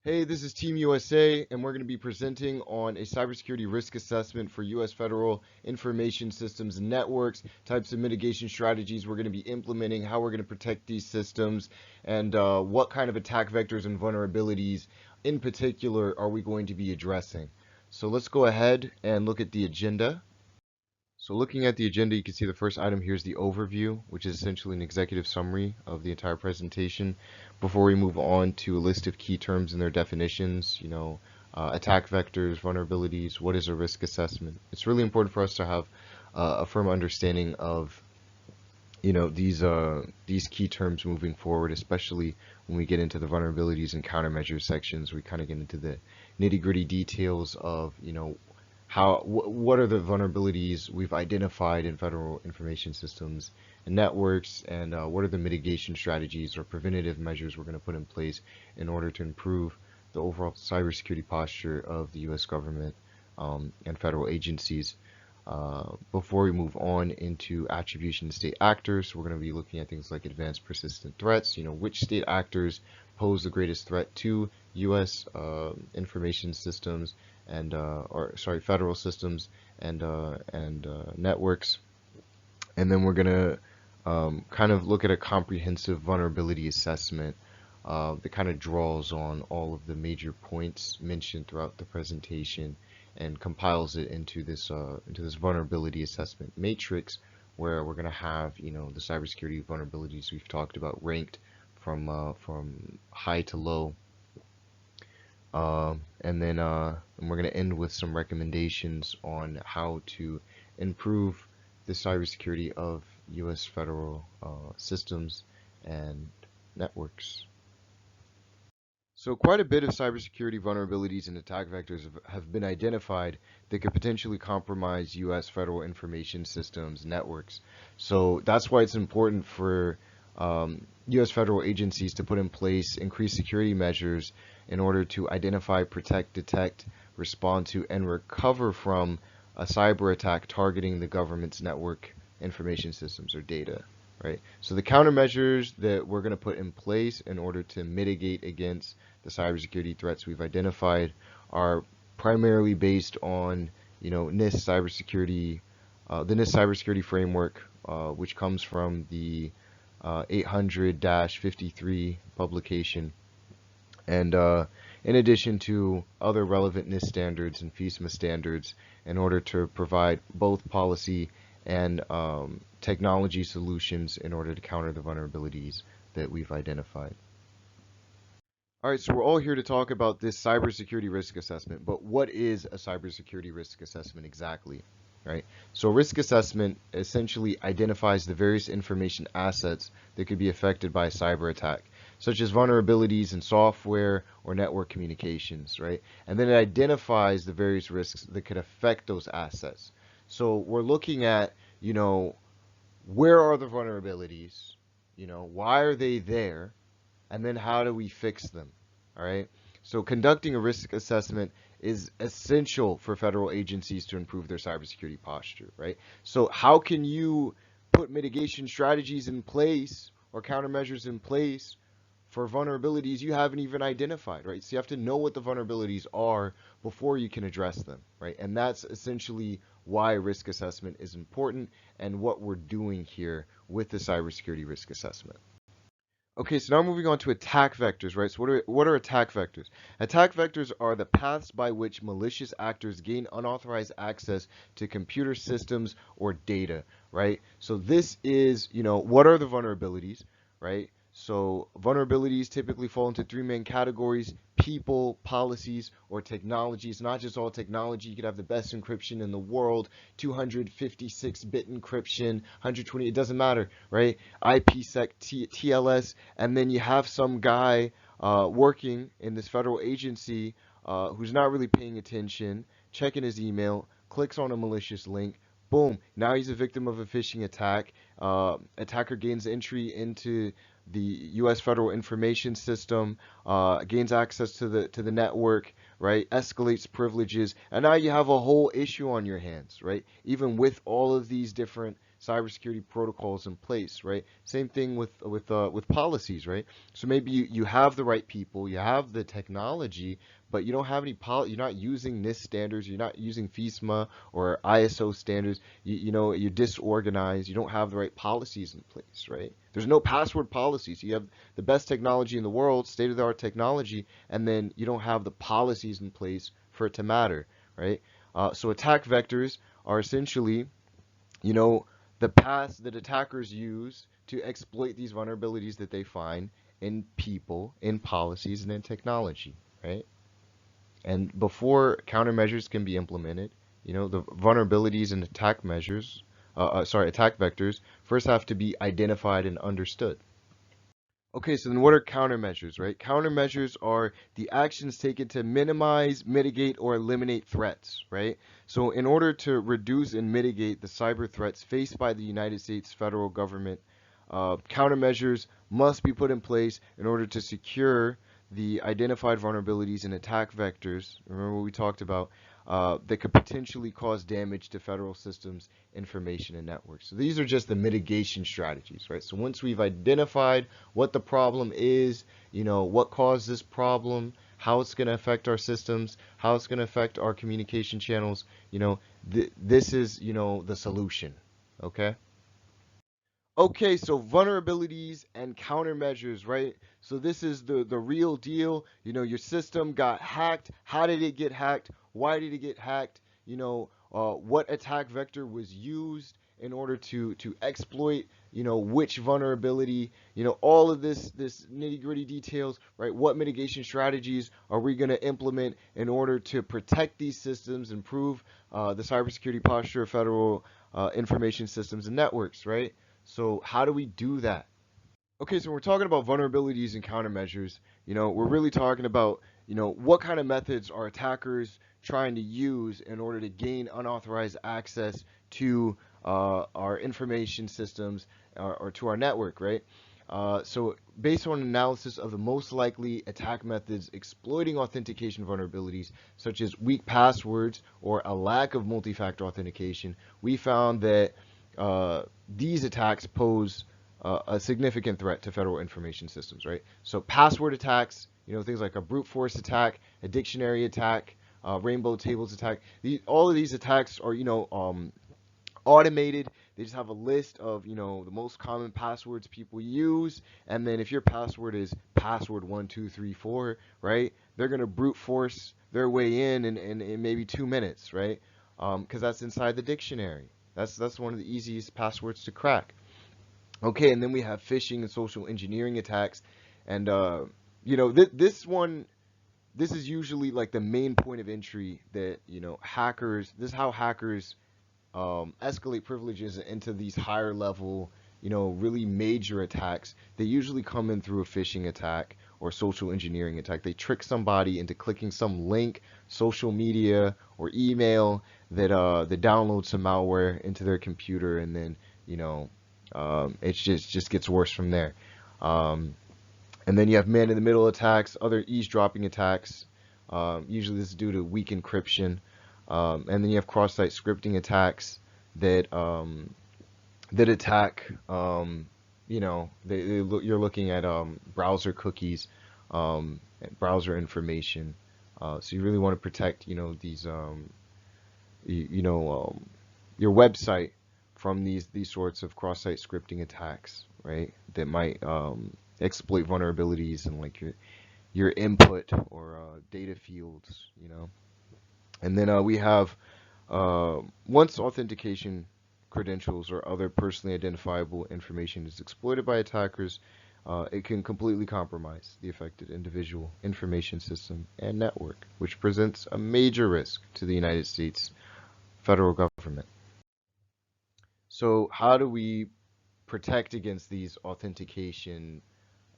Hey, this is Team USA, and we're going to be presenting on a cybersecurity risk assessment for U.S. federal information systems and networks, types of mitigation strategies we're going to be implementing, how we're going to protect these systems, and what kind of attack vectors and vulnerabilities in particular are we going to be addressing. So let's go ahead and look at the agenda. So looking at the agenda, you can see the first item here is the overview, which is essentially an executive summary of the entire presentation. Before we move on to a list of key terms and their definitions, attack vectors, vulnerabilities, what is a risk assessment? It's really important for us to have a firm understanding of these key terms moving forward, especially when we get into the vulnerabilities and countermeasures sections. We kind of get into the nitty-gritty details of what are the vulnerabilities we've identified in federal information systems and networks, and what are the mitigation strategies or preventative measures we're going to put in place in order to improve the overall cybersecurity posture of the U.S. government and federal agencies. Before we move on into attribution to state actors, we're going to be looking at things like advanced persistent threats, which state actors pose the greatest threat to U.S. Information systems and federal systems and networks. And then we're going to kind of look at a comprehensive vulnerability assessment that kind of draws on all of the major points mentioned throughout the presentation and compiles it into this vulnerability assessment matrix, where we're going to have the cybersecurity vulnerabilities we've talked about ranked from high to low. And we're going to end with some recommendations on how to improve the cybersecurity of U.S. federal systems and networks. So quite a bit of cybersecurity vulnerabilities and attack vectors have been identified that could potentially compromise U.S. federal information systems networks. So that's why it's important for U.S. federal agencies to put in place increased security measures in order to identify, protect, detect, respond to, and recover from a cyber attack targeting the government's network information systems or data. Right? So the countermeasures that we're going to put in place in order to mitigate against the cybersecurity threats we've identified are primarily based on NIST cybersecurity, the NIST cybersecurity framework, which comes from the 800-53 publication, and in addition to other relevant NIST standards and FISMA standards, in order to provide both policy and technology solutions in order to counter the vulnerabilities that we've identified. All right, so we're all here to talk about this cybersecurity risk assessment, but what is a cybersecurity risk assessment exactly? Right? So a risk assessment essentially identifies the various information assets that could be affected by a cyber attack, such as vulnerabilities in software or network communications, right? And then it identifies the various risks that could affect those assets. So we're looking at, where are the vulnerabilities? Why are they there? And then how do we fix them? All right. So conducting a risk assessment is essential for federal agencies to improve their cybersecurity posture, right? So how can you put mitigation strategies in place or countermeasures in place for vulnerabilities you haven't even identified, right? So you have to know what the vulnerabilities are before you can address them, right? And that's essentially why risk assessment is important and what we're doing here with the cybersecurity risk assessment. Okay, so now moving on to attack vectors, right? So what are attack vectors? Attack vectors are the paths by which malicious actors gain unauthorized access to computer systems or data, right? So this is, what are the vulnerabilities, right? So vulnerabilities typically fall into three main categories: people, policies, or technology. It's not just all technology. You could have the best encryption in the world, 256-bit encryption, 120, it doesn't matter, right? IPsec, TLS, and then you have some guy working in this federal agency who's not really paying attention, checking his email, clicks on a malicious link, boom, now he's a victim of a phishing attack. Attacker gains entry into the U.S. federal information system, gains access to the network, right? Escalates privileges, and now you have a whole issue on your hands, right? Even with all of these different cybersecurity protocols in place, right? Same thing with policies, right? So maybe you have the right people, you have the technology, but you don't have any you're not using NIST standards, you're not using FISMA or ISO standards, you're disorganized, you don't have the right policies in place, right? There's no password policies. You have the best technology in the world, state-of-the-art technology, and then you don't have the policies in place for it to matter, right? So attack vectors are essentially, you know, the paths that attackers use to exploit these vulnerabilities that they find in people, in policies, and in technology, right? And before countermeasures can be implemented, the vulnerabilities and attack vectors first have to be identified and understood. Okay, so then what are countermeasures, right? Countermeasures are the actions taken to minimize, mitigate, or eliminate threats, right? So in order to reduce and mitigate the cyber threats faced by the United States federal government, countermeasures must be put in place in order to secure the identified vulnerabilities and attack vectors, remember what we talked about, that could potentially cause damage to federal systems, information, and networks. So these are just the mitigation strategies, right? So once we've identified what the problem is, what caused this problem, how it's going to affect our systems, how it's going to affect our communication channels, this is, the solution, okay? Okay, so vulnerabilities and countermeasures, right? So this is the real deal. Your system got hacked. How did it get hacked? Why did it get hacked? What attack vector was used in order to exploit, which vulnerability, all of this nitty-gritty details, right? What mitigation strategies are we going to implement in order to protect these systems, improve the cybersecurity posture of federal information systems and networks, right? So how do we do that? Okay, so we're talking about vulnerabilities and countermeasures. We're really talking about, what kind of methods are attackers trying to use in order to gain unauthorized access to our information systems or to our network, right? So based on analysis of the most likely attack methods exploiting authentication vulnerabilities, such as weak passwords or a lack of multi-factor authentication, we found that these attacks pose a significant threat to federal information systems, right? So password attacks, things like a brute force attack, a dictionary attack, rainbow tables attack. All of these attacks are, automated. They just have a list of, the most common passwords people use, and then if your password is password1234, right, they're gonna brute force their way in maybe 2 minutes, right? Because that's inside the dictionary. That's one of the easiest passwords to crack. Okay, and then we have phishing and social engineering attacks, and this is usually like the main point of entry that hackers. This is how hackers escalate privileges into these higher level, really major attacks. They usually come in through a phishing attack or social engineering attack. They trick somebody into clicking some link, social media, or email that downloads some malware into their computer, and then it just gets worse from there. And then you have man-in-the-middle attacks, other eavesdropping attacks. Usually this is due to weak encryption. And then you have cross-site scripting attacks that attack, you're looking at browser cookies, browser information. So you really want to protect, these, your website from these sorts of cross-site scripting attacks, right? That might exploit vulnerabilities in like your input or data fields, And then we have once authentication credentials or other personally identifiable information is exploited by attackers, it can completely compromise the affected individual information system and network, which presents a major risk to the United States federal government. So how do we protect against these authentication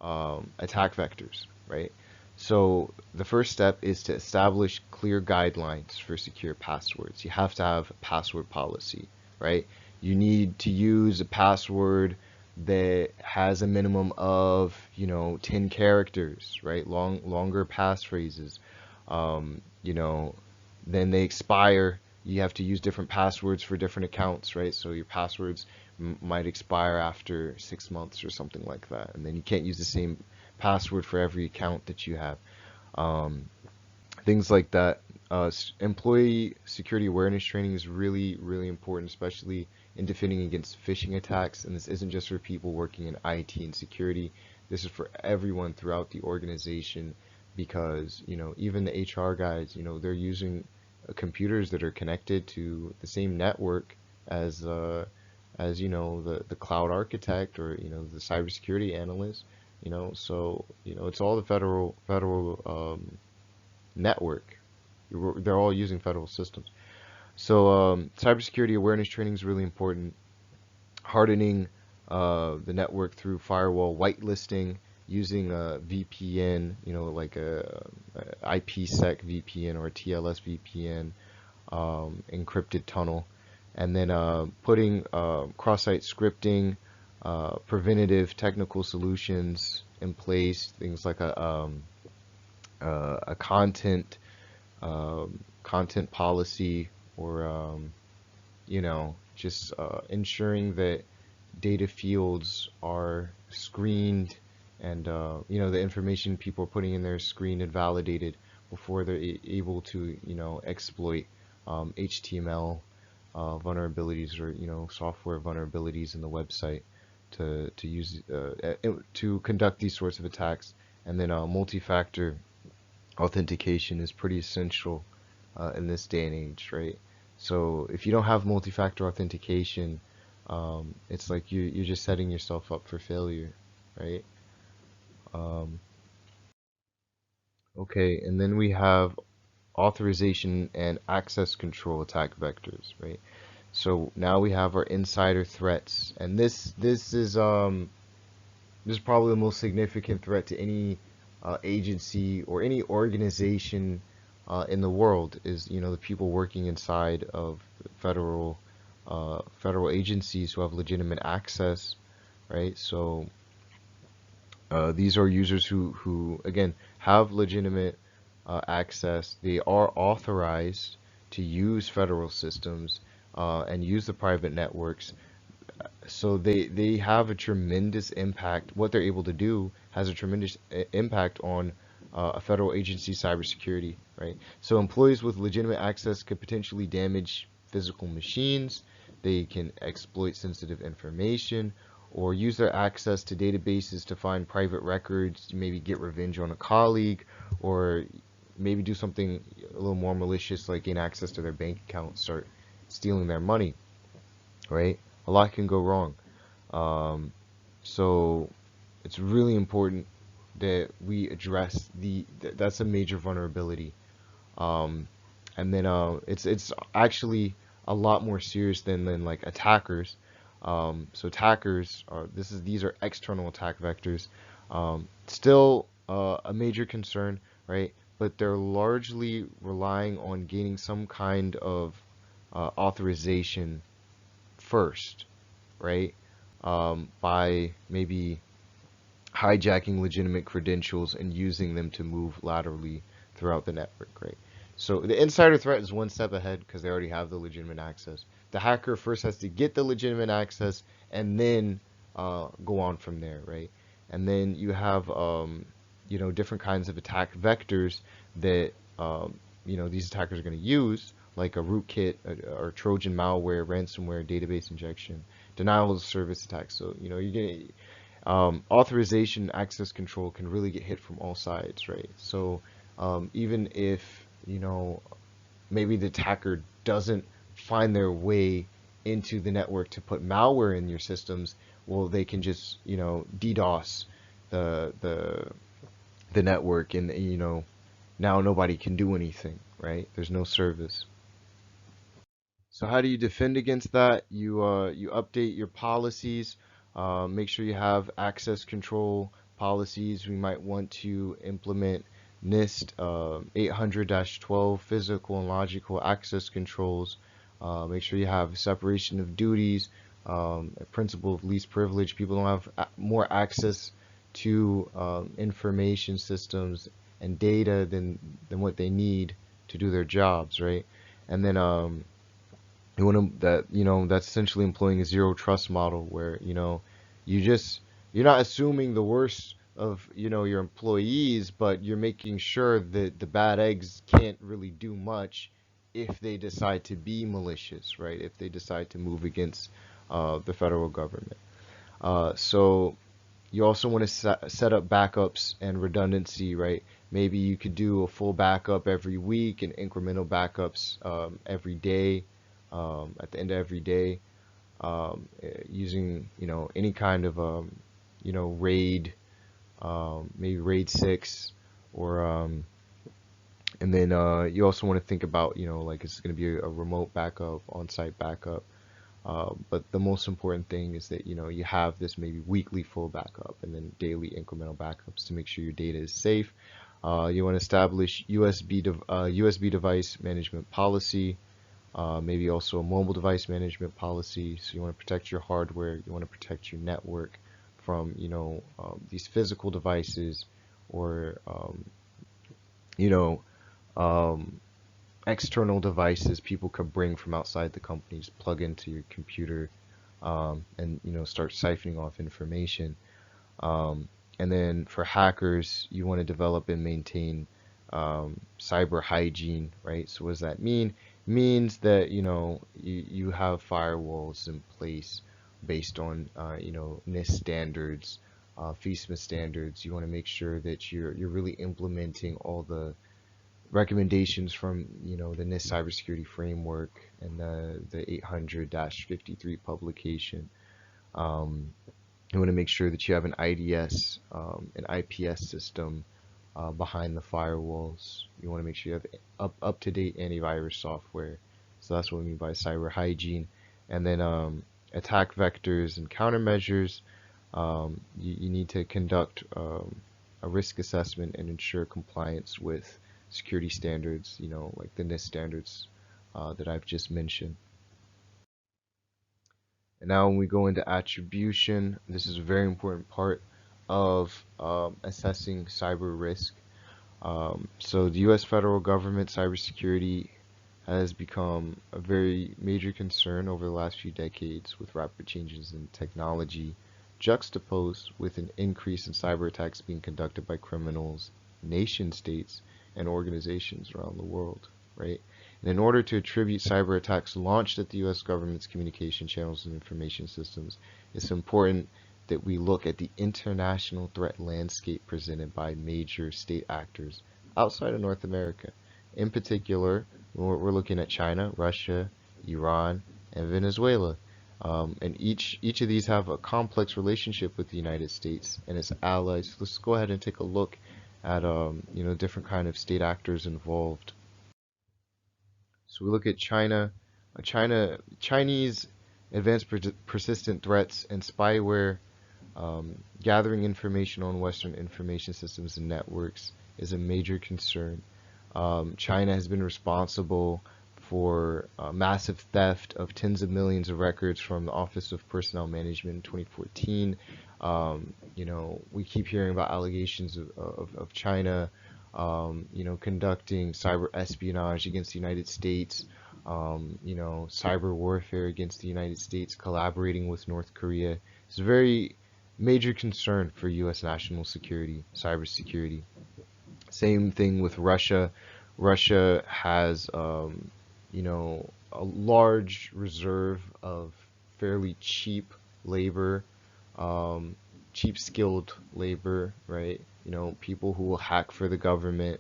attack vectors, right? So the first step is to establish clear guidelines for secure passwords. You have to have a password policy, right? You need to use a password that has a minimum of, 10 characters, right? Longer passphrases. Then they expire. You have to use different passwords for different accounts, right? So your passwords might expire after 6 months or something like that, and then you can't use the same password for every account that you have. Um, Things like that. Employee security awareness training is really, really important, especially in defending against phishing attacks. And this isn't just for people working in IT and security. This is for everyone throughout the organization because, even the HR guys, they're using computers that are connected to the same network as, the cloud architect or, the cybersecurity analyst, so, it's all the federal network. They're all using federal systems. So cybersecurity awareness training is really important. Hardening the network through firewall whitelisting, using a VPN, like a IPsec VPN or a TLS VPN, encrypted tunnel, and then putting cross-site scripting, preventative technical solutions in place, things like a content policy, or just ensuring that data fields are screened, and the information people are putting in there is screened and validated before they're able to exploit HTML vulnerabilities, or software vulnerabilities in the website to use to conduct these sorts of attacks. And then multi-factor authentication is pretty essential in this day and age, right? So if you don't have multi-factor authentication, it's like you're just setting yourself up for failure, right? Um, okay, and then we have authorization and access control attack vectors, right? So now we have our insider threats, and this is probably the most significant threat to any agency or any organization in the world, is the people working inside of federal agencies who have legitimate access, right? So these are users who again have legitimate access. They are authorized to use federal systems and use the private networks, so they have a tremendous impact. What they're able to do has a tremendous impact on a federal agency's cybersecurity, right? So employees with legitimate access could potentially damage physical machines. They can exploit sensitive information, or use their access to databases to find private records, maybe get revenge on a colleague, or maybe do something a little more malicious, like gain access to their bank account, start stealing their money, right? A lot can go wrong. So it's really important that we address that's a major vulnerability. Um, and then it's actually a lot more serious than like attackers. So attackers are these are external attack vectors. Still a major concern, right? But they're largely relying on gaining some kind of authorization first, right? By maybe hijacking legitimate credentials and using them to move laterally throughout the network, right? So the insider threat is one step ahead because they already have the legitimate access. The hacker first has to get the legitimate access and then go on from there, right? And then you have different kinds of attack vectors that these attackers are going to use, like a rootkit, or Trojan malware, ransomware, database injection, denial of service attacks. So you're getting authorization, access control can really get hit from all sides, right? So even if maybe the attacker doesn't find their way into the network to put malware in your systems, well, they can just DDoS the the the network, and now nobody can do anything, right? There's no service. So how do you defend against that? You update your policies. Make sure you have access control policies. We might want to implement NIST 800-12 physical and logical access controls. Make sure you have separation of duties, a principle of least privilege. People don't have more access to information systems and data than what they need to do their jobs, right? And then You want to that that's essentially employing a zero trust model where you just you're not assuming the worst of your employees, but you're making sure that the bad eggs can't really do much if they decide to be malicious, right? If they decide to move against the federal government. So you also want to set up backups and redundancy, right? Maybe you could do a full backup every week and incremental backups every day, at the end of every day, using any kind of RAID, maybe RAID 6, or and then you also want to think about like it's going to be a remote backup, on-site backup. But the most important thing is that you have this maybe weekly full backup and then daily incremental backups to make sure your data is safe. You want to establish USB device management policy, maybe also a mobile device management policy. So you want to protect your hardware, you want to protect your network from these physical devices, or you know um, external devices people could bring from outside the company, just plug into your computer, and start siphoning off information. Um, and then for hackers, you want to develop and maintain cyber hygiene, right? So what does that mean? Means that you have firewalls in place based on NIST standards, FISMA standards. You want to make sure that you're really implementing all the recommendations from the NIST cybersecurity framework and the 800-53 publication. Um, you want to make sure that you have an IDS, an IPS system behind the firewalls. You want to make sure you have up-to-date antivirus software. So that's what we mean by cyber hygiene. And then attack vectors and countermeasures. You need to conduct a risk assessment and ensure compliance with security standards, like the NIST standards that I've just mentioned. And now when we go into attribution, this is a very important part of assessing cyber risk. So the U.S. federal government cybersecurity has become a very major concern over the last few decades, with rapid changes in technology juxtaposed with an increase in cyber attacks being conducted by criminals, nation states, and organizations around the world, right? And in order to attribute cyber attacks launched at the U.S. government's communication channels and information systems, it's important that we look at the international threat landscape presented by major state actors outside of North America. In particular, we're looking at China, Russia, Iran, and Venezuela. And each of these have a complex relationship with the United States and its allies. Let's go ahead and take a look at different kind of state actors involved. So we look at China. Chinese advanced persistent threats and spyware, gathering information on Western information systems and networks is a major concern. China has been responsible for massive theft of tens of millions of records from the Office of Personnel Management in 2014. We keep hearing about allegations of China, conducting cyber espionage against the United States, cyber warfare against the United States, collaborating with North Korea. It's a very major concern for U.S. national security, cybersecurity. Same thing with Russia. Russia has, a large reserve of fairly cheap labor, cheap skilled labor, right? People who will hack for the government.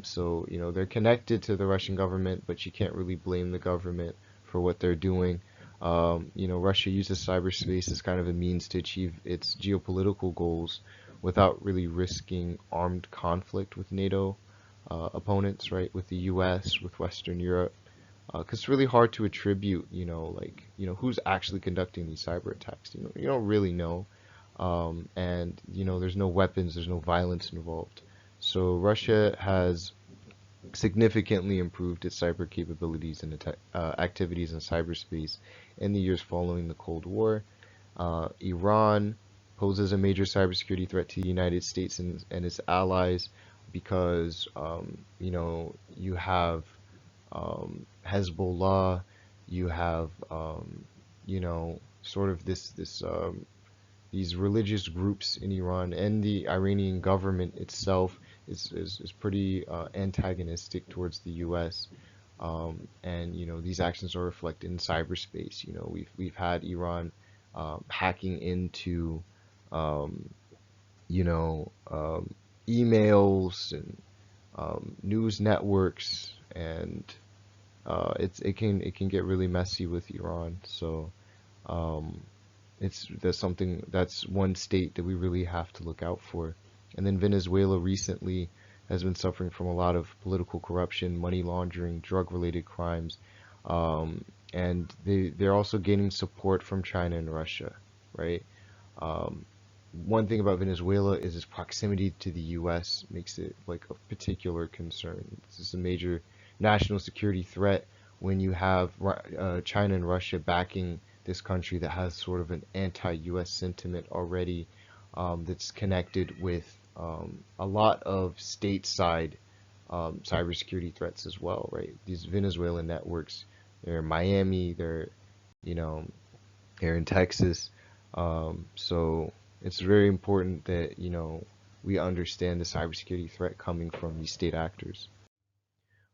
So, they're connected to the Russian government, but you can't really blame the government for what they're doing. Russia uses cyberspace as kind of a means to achieve its geopolitical goals without really risking armed conflict with NATO opponents, right? With the U.S., with Western Europe, because it's really hard to attribute, who's actually conducting these cyber attacks. You don't really know, and there's no weapons, there's no violence involved. So Russia has significantly improved its cyber capabilities and activities in cyberspace in the years following the Cold War. Iran poses a major cybersecurity threat to the United States and its allies because you have Hezbollah You have, sort of these religious groups in Iran, and the Iranian government itself is pretty antagonistic towards the U.S. And these actions are reflected in cyberspace. We've had Iran hacking into um, you know emails and news networks, and it can get really messy with Iran. So um, that's one state that we really have to look out for. And then Venezuela recently has been suffering from a lot of political corruption, money laundering, drug-related crimes, um, and they're also gaining support from China and Russia, right? Um, One thing about Venezuela is its proximity to the U.S. makes it like a particular concern. This is a major national security threat when you have China and Russia backing this country that has sort of an anti-U.S. sentiment already, that's connected with a lot of stateside cybersecurity threats as well, right? These Venezuelan networks, they're in Miami, they're you know here in Texas. So it's very important that, we understand the cybersecurity threat coming from these state actors.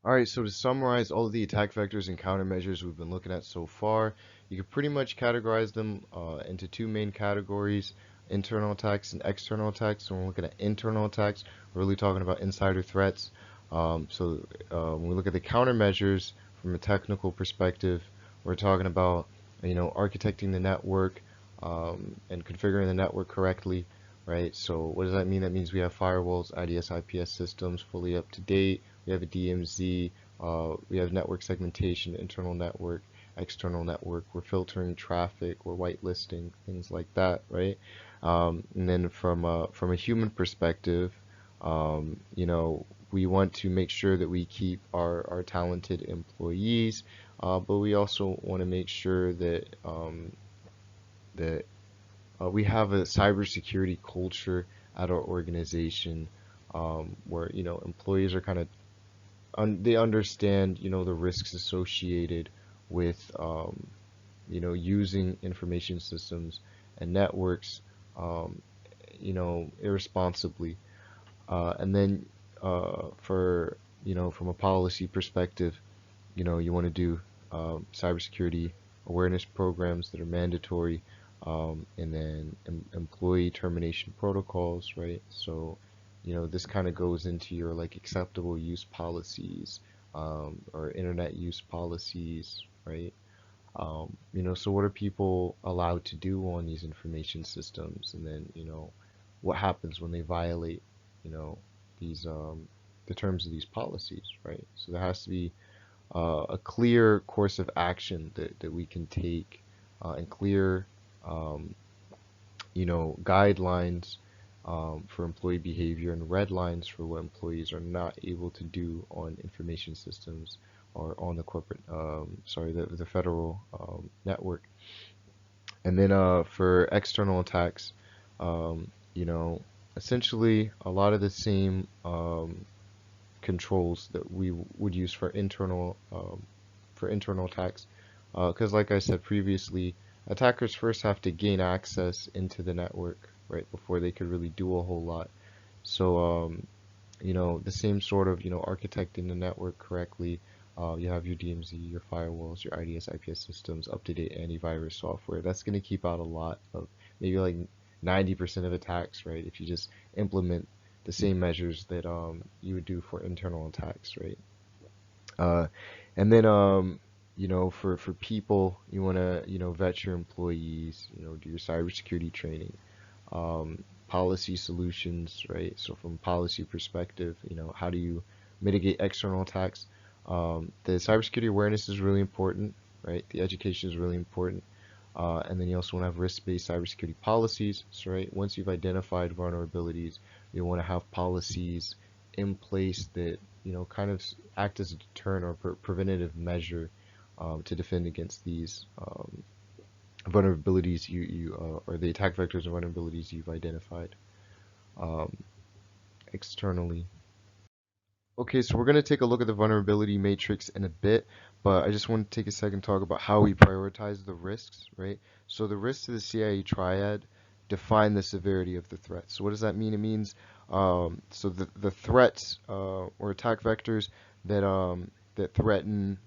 All right, so to summarize all of the attack vectors and countermeasures we've been looking at so far, you can pretty much categorize them into two main categories: internal attacks and external attacks. So when we're looking at internal attacks, we're really talking about insider threats. When we look at the countermeasures from a technical perspective, we're talking about, architecting the network and configuring the network correctly, right? So what does that mean? That means we have firewalls, IDS, IPS systems fully up to date. We have a DMZ. We have network segmentation, internal network, external network. We're filtering traffic. We're whitelisting, things like that, right? And then from a human perspective, we want to make sure that we keep our talented employees, but we also want to make sure that we have a cybersecurity culture at our organization, where employees are kind of they understand the risks associated with using information systems and networks irresponsibly. And then for from a policy perspective, you want to do cybersecurity awareness programs that are mandatory, and then employee termination protocols, right? So, this kind of goes into your like acceptable use policies, or internet use policies, right? So what are people allowed to do on these information systems, and then, what happens when they violate, you know, these the terms of these policies, right? So there has to be a clear course of action that we can take, and clear, um, guidelines for employee behavior, and red lines for what employees are not able to do on information systems or on the the federal network. And then for external attacks, um, you know, essentially a lot of the same controls that we would use for internal attacks. Because, like I said previously, attackers first have to gain access into the network, right, before they could really do a whole lot. So, the same sort of, architecting the network correctly. You have your DMZ, your firewalls, your IDS, IPS systems, up-to-date antivirus software. That's going to keep out a lot of, maybe like 90% of attacks, right? If you just implement the same measures that you would do for internal attacks, right? Uh, and then for people, you want to vet your employees, do your cybersecurity training, policy solutions, right? So from policy perspective, how do you mitigate external attacks? The cybersecurity awareness is really important, right? The education is really important. And then you also want to have risk-based cybersecurity policies. So, right, once you've identified vulnerabilities, you want to have policies in place that, kind of act as a deterrent or preventative measure, to defend against these vulnerabilities or the attack vectors and vulnerabilities you've identified um, externally. Okay, so we're going to take a look at the vulnerability matrix in a bit, but I just want to take a second to talk about how we prioritize the risks, right? So the risks to the CIA triad define the severity of the threat. So what does that mean? It means so the threats or attack vectors that threaten,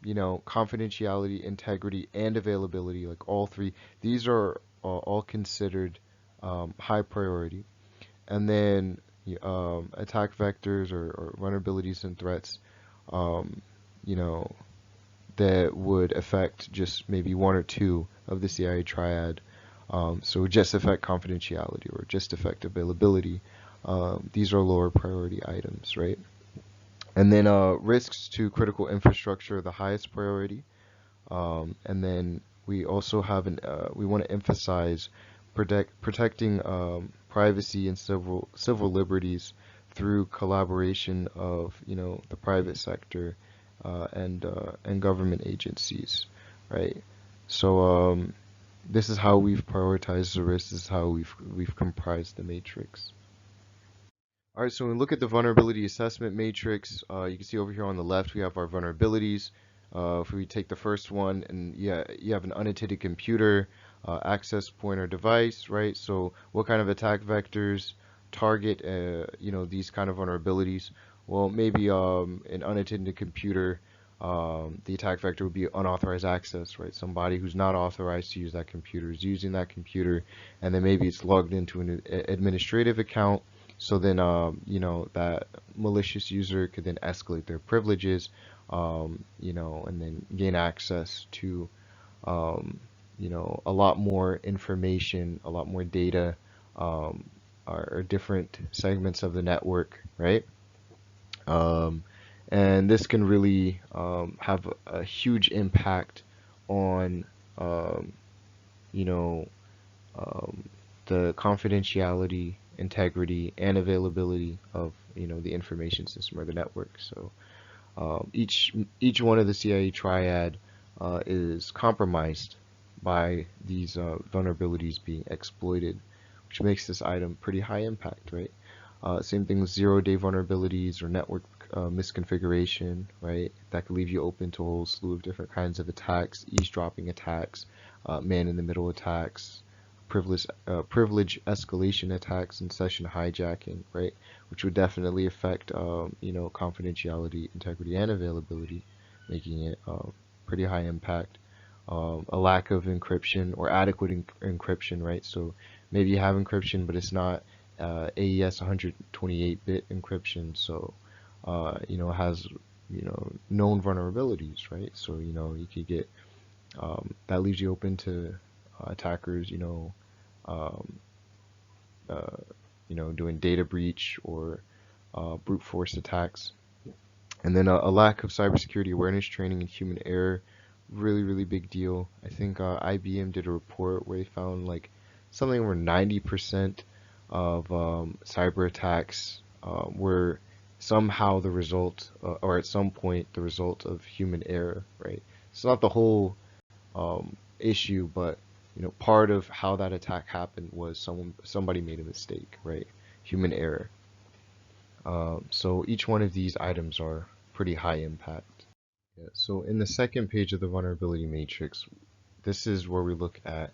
confidentiality, integrity, and availability, like all three. These are all considered high priority. And then attack vectors or vulnerabilities and threats, um, you know, that would affect just maybe one or two of the CIA triad. So just affect confidentiality or just affect availability. These are lower priority items, right? And then risks to critical infrastructure are the highest priority. And then we also have we want to emphasize protecting privacy and civil liberties through collaboration of the private sector and government agencies, right? So this is how we've prioritized the risks. This is how we've comprised the matrix. All right, so when we look at the vulnerability assessment matrix, you can see over here on the left we have our vulnerabilities. If we take the first one, and yeah, you have an unattended computer, access point or device, right? So what kind of attack vectors target, these kind of vulnerabilities? Well, maybe an unattended computer, the attack vector would be unauthorized access, right? Somebody who's not authorized to use that computer is using that computer, and then maybe it's logged into an administrative account. So then, that malicious user could then escalate their privileges, and then gain access to, a lot more information, a lot more data, or different segments of the network, right? Um, and this can really have a huge impact on, um, you know, um, the confidentiality, integrity, and availability of the information system or the network. So each one of the CIA triad is compromised by these vulnerabilities being exploited, which makes this item pretty high impact, right? Same thing with zero-day vulnerabilities or network misconfiguration, right? That could leave you open to a whole slew of different kinds of attacks, eavesdropping attacks, man-in-the-middle attacks, privilege escalation attacks, and session hijacking, right? Which would definitely affect, confidentiality, integrity, and availability, making it pretty high impact. A lack of encryption or adequate encryption, right? So maybe you have encryption, but it's not AES 128-bit encryption, so it has known vulnerabilities, right? So you could get that leaves you open to attackers, um, uh, doing data breach or brute force attacks. And then a lack of cybersecurity awareness training and human error, really, really big deal. I think IBM did a report where they found like something over 90% of cyber attacks were somehow the result, or at some point, the result of human error, right? It's not the whole issue, but part of how that attack happened was somebody made a mistake, right? Human error. So each one of these items are pretty high impact. Yeah, so in the second page of the vulnerability matrix, this is where we look at,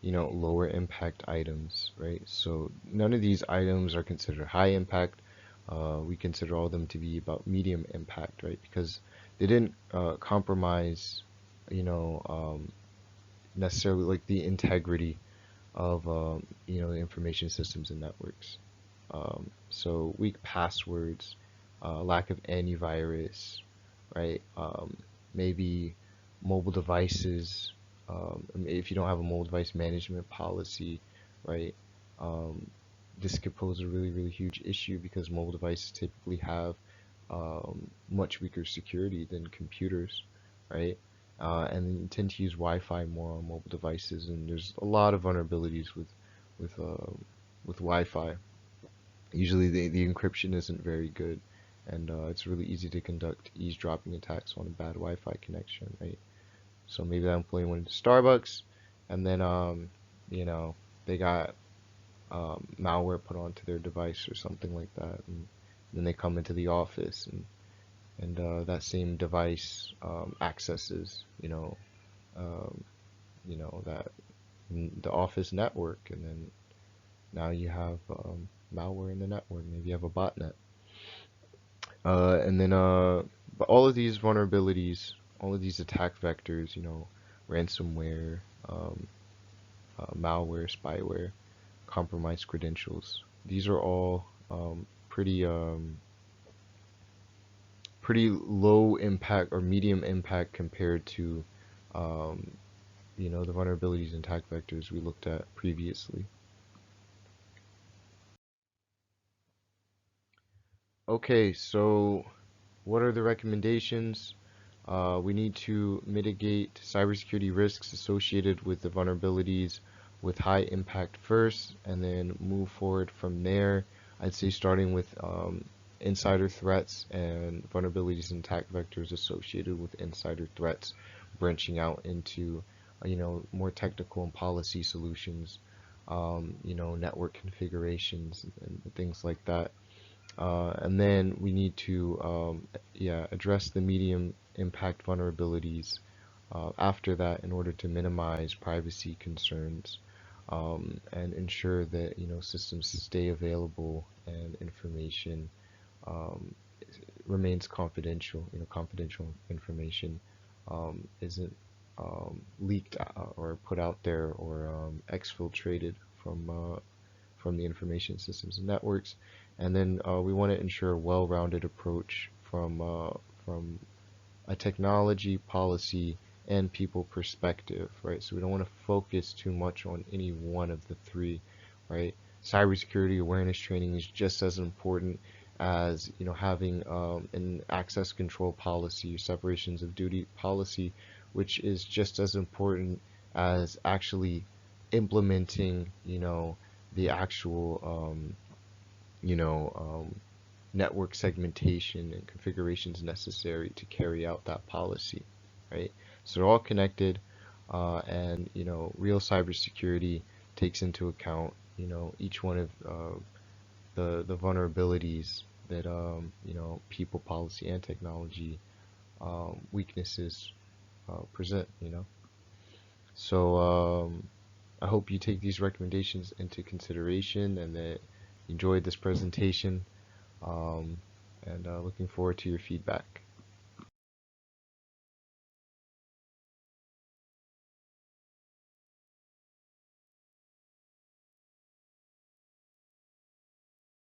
lower impact items, right? So none of these items are considered high impact. We consider all of them to be about medium impact, right? Because they didn't compromise, necessarily like the integrity of, the information systems and networks. So weak passwords, lack of antivirus, right? Maybe mobile devices. If you don't have a mobile device management policy, right? Um, this could pose a really, really huge issue because mobile devices typically have much weaker security than computers, right? And they tend to use Wi-Fi more on mobile devices, and there's a lot of vulnerabilities with uh, with Wi-Fi. Usually the encryption isn't very good, and it's really easy to conduct eavesdropping attacks on a bad Wi-Fi connection, right? So maybe that employee went into Starbucks, and then you know, they got malware put onto their device or something like that, and then they come into the office, and and that same device accesses, um, that the office network, and then now you have malware in the network. Maybe you have a botnet, and then but all of these vulnerabilities, all of these attack vectors, ransomware, um, malware, spyware, compromised credentials. These are all pretty low impact or medium impact compared to um, the vulnerabilities and attack vectors we looked at previously. Okay, so what are the recommendations? We need to mitigate cybersecurity risks associated with the vulnerabilities with high impact first, and then move forward from there. I'd say starting with insider threats and vulnerabilities and attack vectors associated with insider threats, branching out into more technical and policy solutions, network configurations and things like that. And then we need to address the medium impact vulnerabilities after that in order to minimize privacy concerns and ensure that systems stay available and information um, remains confidential. Confidential information isn't leaked or put out there or exfiltrated from the information systems and networks. And then we want to ensure a well-rounded approach from a technology, policy, and people perspective, right? So we don't want to focus too much on any one of the three, right? Cybersecurity awareness training is just as important as having an access control policy, separations of duty policy, which is just as important as actually implementing, the actual you know, network segmentation and configurations necessary to carry out that policy, right? So they're all connected, and real cybersecurity takes into account, each one of the vulnerabilities that people, policy, and technology weaknesses present, So I hope you take these recommendations into consideration and that you enjoyed this presentation. Um, and looking forward to your feedback.